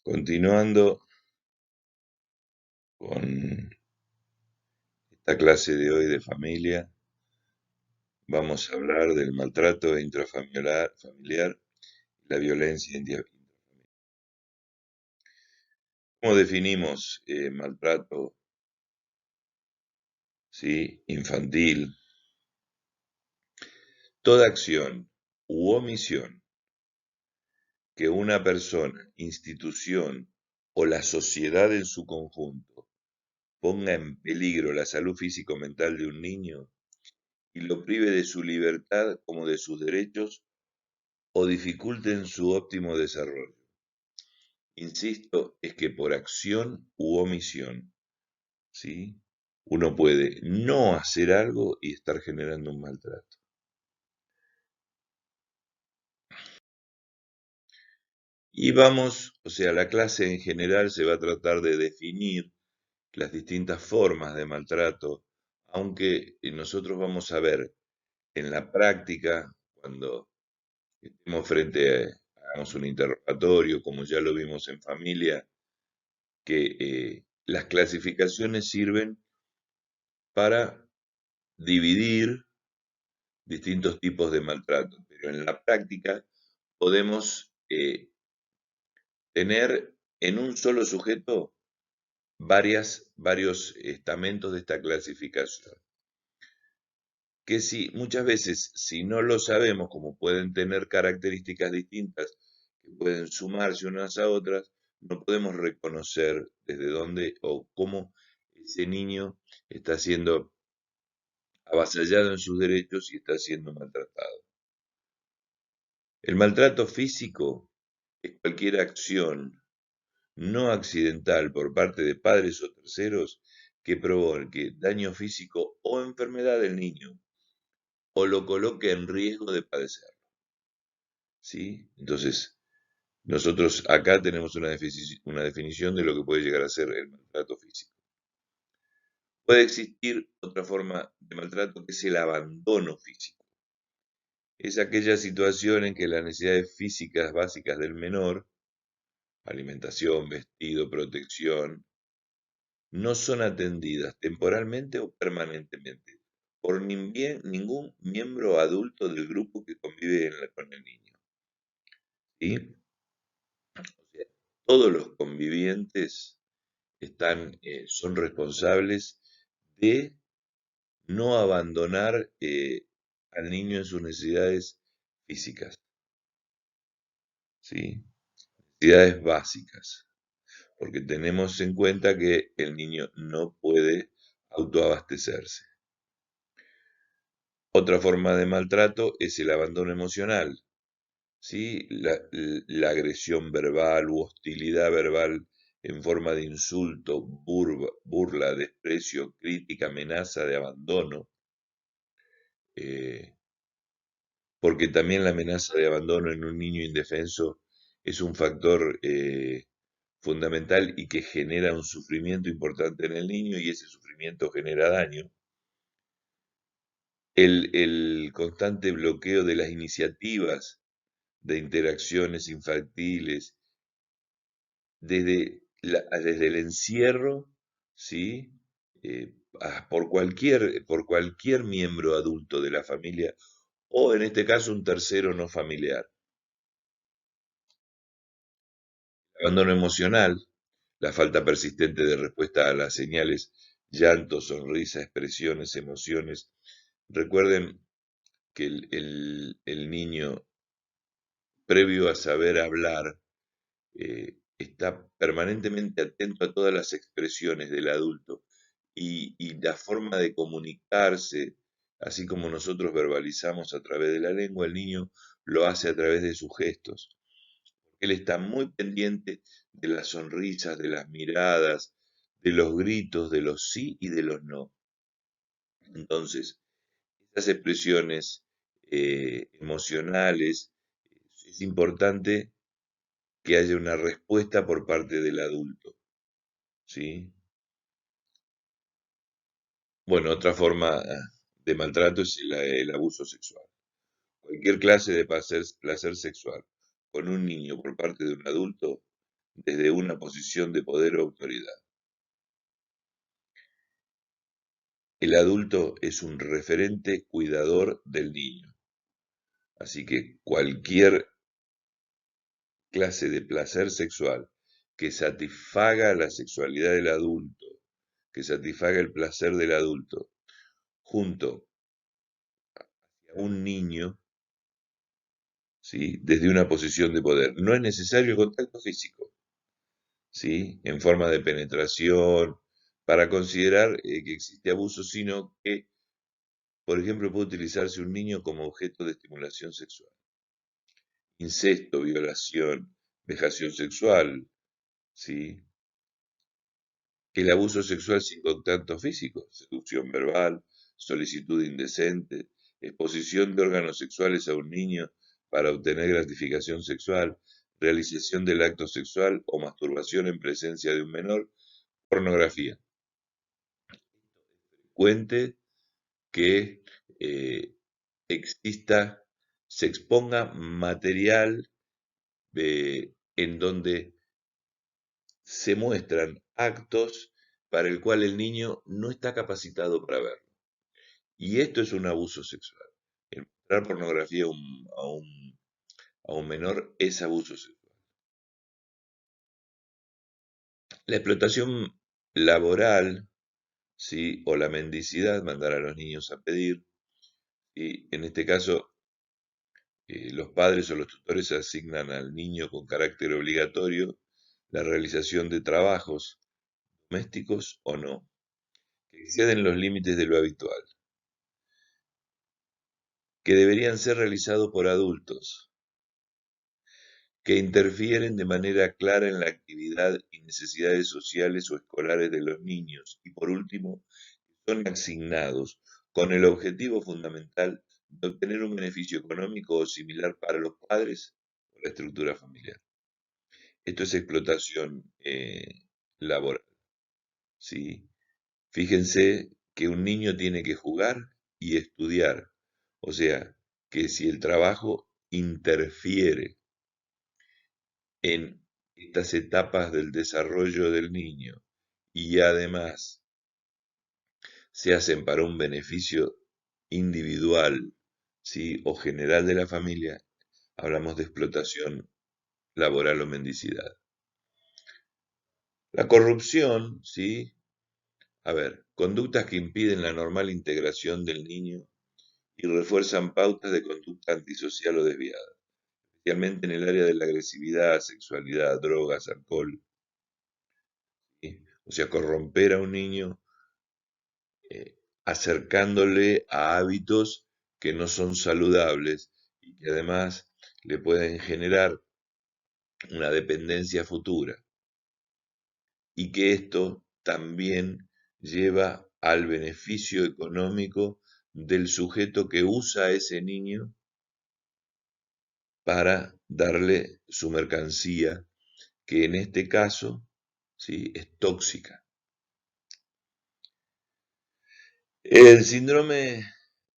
Continuando con esta clase de hoy de familia, vamos a hablar del maltrato intrafamiliar y la violencia intrafamiliar. ¿Cómo definimos maltrato, sí, infantil? Toda acción u omisión que una persona, institución o la sociedad en su conjunto ponga en peligro la salud físico-mental de un niño y lo prive de su libertad como de sus derechos o dificulten su óptimo desarrollo. Insisto, es que por acción u omisión, ¿sí? Uno puede no hacer algo y estar generando un maltrato. Y vamos, o sea, la clase en general se va a tratar de definir las distintas formas de maltrato, aunque nosotros vamos a ver en la práctica, cuando estemos hagamos un interrogatorio, como ya lo vimos en familia, que las clasificaciones sirven para dividir distintos tipos de maltrato, pero en la práctica podemos tener en un solo sujeto varios estamentos de esta clasificación, que si muchas veces si no lo sabemos, como pueden tener características distintas que pueden sumarse unas a otras, no podemos reconocer desde dónde o cómo ese niño está siendo avasallado en sus derechos y está siendo maltratado. El maltrato físico es cualquier acción no accidental por parte de padres o terceros que provoque daño físico o enfermedad del niño o lo coloque en riesgo de padecerlo. ¿Sí? Entonces, nosotros acá tenemos una definición de lo que puede llegar a ser el maltrato físico. Puede existir otra forma de maltrato que es el abandono físico. Es aquella situación en que las necesidades físicas básicas del menor, alimentación, vestido, protección, no son atendidas temporalmente o permanentemente por ningún miembro adulto del grupo que convive con el niño. ¿Sí? O sea, todos los convivientes son responsables de no abandonar al niño en sus necesidades físicas, ¿sí? Necesidades básicas, porque tenemos en cuenta que el niño no puede autoabastecerse. Otra forma de maltrato es el abandono emocional, ¿sí? La agresión verbal u hostilidad verbal en forma de insulto, burla, desprecio, crítica, amenaza de abandono, eh, porque también la amenaza de abandono en un niño indefenso es un factor fundamental y que genera un sufrimiento importante en el niño y ese sufrimiento genera daño. El constante bloqueo de las iniciativas de interacciones infantiles desde el encierro, ¿sí? Por cualquier miembro adulto de la familia o en este caso un tercero no familiar. Abandono emocional, la falta persistente de respuesta a las señales, llanto, sonrisa, expresiones, emociones. Recuerden que el niño, previo a saber hablar, está permanentemente atento a todas las expresiones del adulto y la forma de comunicarse, así como nosotros verbalizamos a través de la lengua, el niño lo hace a través de sus gestos. Él está muy pendiente de las sonrisas, de las miradas, de los gritos, de los sí y de los no. Entonces, estas expresiones emocionales, es importante que haya una respuesta por parte del adulto, ¿sí? Bueno, otra forma de maltrato es el abuso sexual. Cualquier clase de placer sexual con un niño por parte de un adulto desde una posición de poder o autoridad. El adulto es un referente cuidador del niño, así que cualquier clase de placer sexual que satisfaga la sexualidad del adulto, que satisfaga el placer del adulto, junto a un niño, ¿sí? Desde una posición de poder. No es necesario el contacto físico, ¿sí? En forma de penetración, para considerar que existe abuso, sino que, por ejemplo, puede utilizarse un niño como objeto de estimulación sexual. Incesto, violación, vejación sexual, ¿sí? El abuso sexual sin contacto físico, seducción verbal, solicitud indecente, exposición de órganos sexuales a un niño para obtener gratificación sexual, realización del acto sexual o masturbación en presencia de un menor, pornografía. Cuente que exista, se exponga material en donde se muestran actos para el cual el niño no está capacitado para verlo. Y esto es un abuso sexual. El mostrar pornografía a un menor es abuso sexual. La explotación laboral, ¿sí? O la mendicidad, mandar a los niños a pedir. Y en este caso, los padres o los tutores asignan al niño con carácter obligatorio la realización de trabajos domésticos o no, que exceden los límites de lo habitual, que deberían ser realizados por adultos, que interfieren de manera clara en la actividad y necesidades sociales o escolares de los niños, y por último, son asignados con el objetivo fundamental de obtener un beneficio económico o similar para los padres o la estructura familiar. Esto es explotación laboral, ¿sí? Fíjense que un niño tiene que jugar y estudiar, o sea, que si el trabajo interfiere en estas etapas del desarrollo del niño y además se hacen para un beneficio individual, ¿sí? O general de la familia, hablamos de explotación laboral o mendicidad. La corrupción, ¿sí? A ver, conductas que impiden la normal integración del niño y refuerzan pautas de conducta antisocial o desviada, especialmente en el área de la agresividad, sexualidad, drogas, alcohol, ¿sí? O sea, corromper a un niño acercándole a hábitos que no son saludables y que además le pueden generar una dependencia futura, y que esto también lleva al beneficio económico del sujeto que usa a ese niño para darle su mercancía, que en este caso, ¿sí? Es tóxica. El síndrome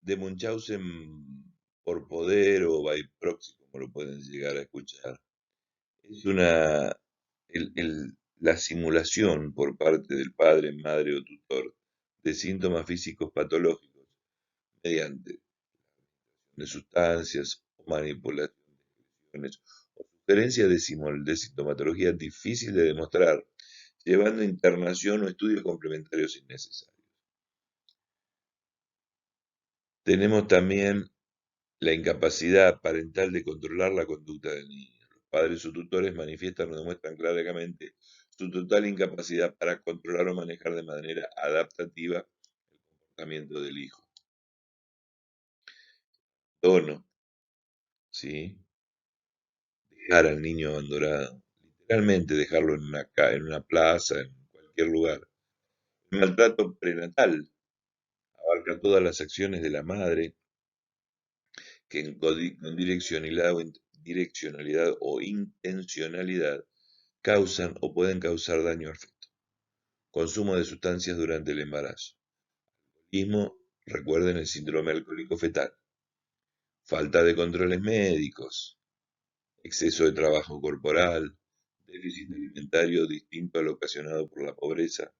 de Munchausen por poder o by proxy, como lo pueden llegar a escuchar, es la simulación por parte del padre, madre o tutor de síntomas físicos patológicos mediante de sustancias o manipulaciones o sugerencias de sintomatología difícil de demostrar, llevando a internación o estudios complementarios innecesarios. Tenemos también la incapacidad parental de controlar la conducta del niño. Los padres o tutores manifiestan o demuestran claramente su total incapacidad para controlar o manejar de manera adaptativa el comportamiento del hijo. Dono, ¿sí? Dejar al niño abandonado, literalmente dejarlo en una plaza, en cualquier lugar. El maltrato prenatal abarca todas las acciones de la madre que con direccionalidad o intencionalidad causan o pueden causar daño al feto. Consumo de sustancias durante el embarazo. Alcoholismo, recuerden el síndrome alcohólico fetal. Falta de controles médicos, exceso de trabajo corporal, déficit alimentario distinto al ocasionado por la pobreza.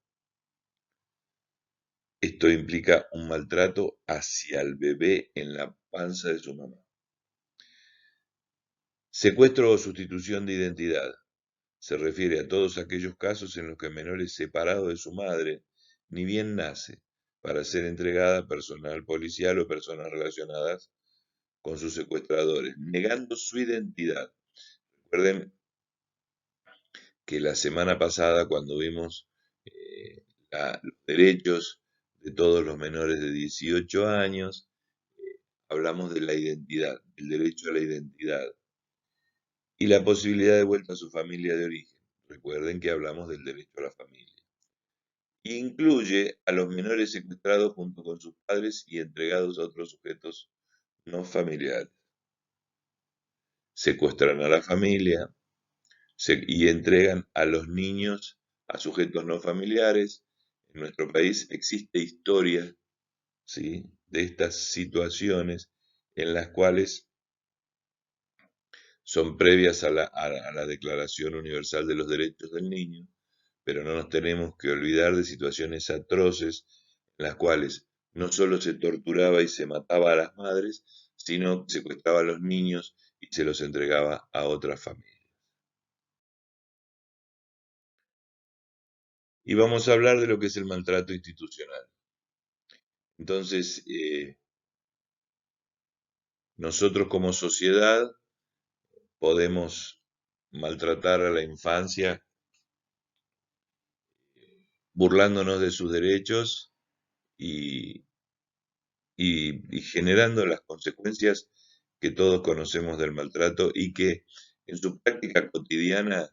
Esto implica un maltrato hacia el bebé en la panza de su mamá. Secuestro o sustitución de identidad. Se refiere a todos aquellos casos en los que el menor es separado de su madre, ni bien nace, para ser entregada a personal policial o personas relacionadas con sus secuestradores, negando su identidad. Recuerden que la semana pasada, cuando vimos los derechos de todos los menores de 18 años, hablamos de la identidad, el derecho a la identidad y la posibilidad de vuelta a su familia de origen. Recuerden que hablamos del derecho a la familia. Incluye a los menores secuestrados junto con sus padres y entregados a otros sujetos no familiares. Secuestran a la familia y entregan a los niños a sujetos no familiares. En nuestro país existe historia, ¿sí?, de estas situaciones en las cuales son previas a la Declaración Universal de los Derechos del Niño, pero no nos tenemos que olvidar de situaciones atroces en las cuales no solo se torturaba y se mataba a las madres, sino que secuestraba a los niños y se los entregaba a otras familias. Y vamos a hablar de lo que es el maltrato institucional. Entonces, nosotros como sociedad podemos maltratar a la infancia burlándonos de sus derechos y, y generando las consecuencias que todos conocemos del maltrato y que en su práctica cotidiana,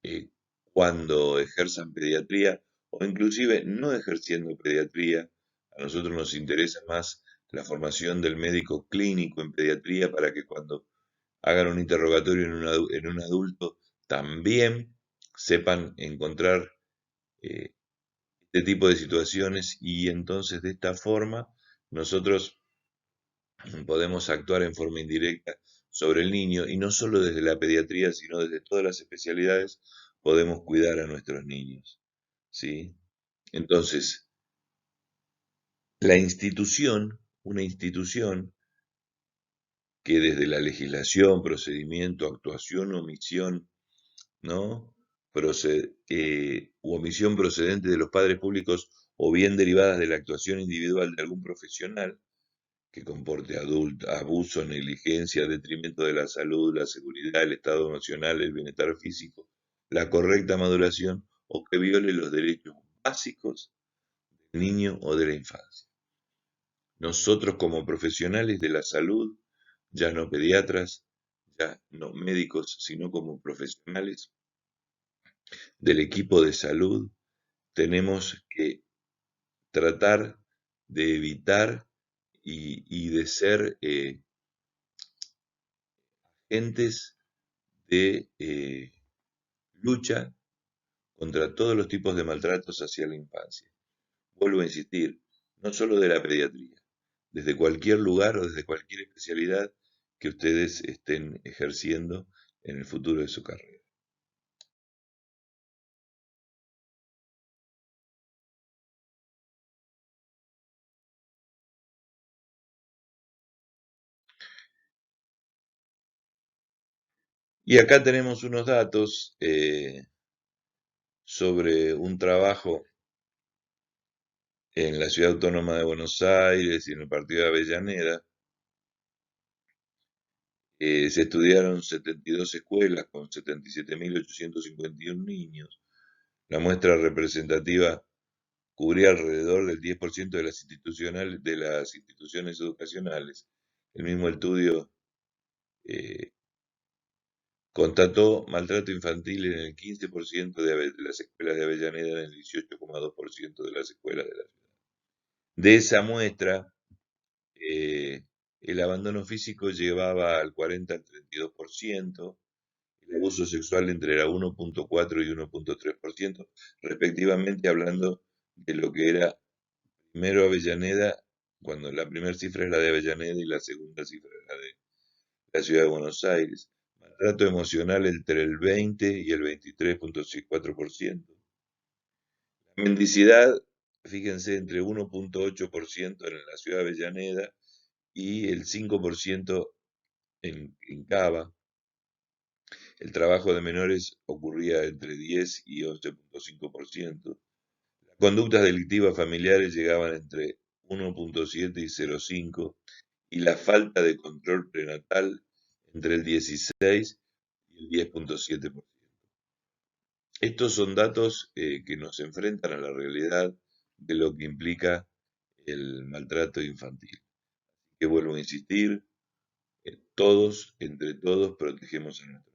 eh, cuando ejerzan pediatría o inclusive no ejerciendo pediatría, a nosotros nos interesa más la formación del médico clínico en pediatría para que cuando hagan un interrogatorio en un adulto también sepan encontrar este tipo de situaciones y entonces de esta forma nosotros podemos actuar en forma indirecta sobre el niño y no solo desde la pediatría, sino desde todas las especialidades podemos cuidar a nuestros niños, ¿sí? Entonces, una institución que desde la legislación, procedimiento, actuación, omisión, ¿no? U omisión procedente de los padres públicos o bien derivadas de la actuación individual de algún profesional, que comporte abuso, negligencia, detrimento de la salud, la seguridad, el estado emocional, el bienestar físico, la correcta maduración o que viole los derechos básicos del niño o de la infancia. Nosotros como profesionales de la salud, ya no pediatras, ya no médicos, sino como profesionales del equipo de salud, tenemos que tratar de evitar y de ser agentes de lucha contra todos los tipos de maltratos hacia la infancia. Vuelvo a insistir, no solo de la pediatría, desde cualquier lugar o desde cualquier especialidad que ustedes estén ejerciendo en el futuro de su carrera. Y acá tenemos unos datos sobre un trabajo en la Ciudad Autónoma de Buenos Aires y en el partido de Avellaneda. Se estudiaron 72 escuelas con 77.851 niños. La muestra representativa cubría alrededor del 10% de las instituciones educacionales. El mismo estudio eh, constató maltrato infantil en el 15% de las escuelas de Avellaneda, en el 18,2% de las escuelas de la ciudad. De esa muestra, el abandono físico llevaba al 40 al 32%, el abuso sexual entre era 1,4 y 1,3%, respectivamente, hablando de lo que era primero Avellaneda, cuando la primera cifra es la de Avellaneda y la segunda cifra es la de la ciudad de Buenos Aires. maltrato emocional entre el 20 y el 23,4%. La mendicidad, fíjense, entre 1,8% en la ciudad de Avellaneda y el 5% en Cava. El trabajo de menores ocurría entre 10 y 11,5%. Las conductas delictivas familiares llegaban entre 1,7 y 0,5 y la falta de control prenatal entre el 16 y el 10,7%. Estos son datos que nos enfrentan a la realidad de lo que implica el maltrato infantil. Que vuelvo a insistir, todos, entre todos, protegemos a nuestros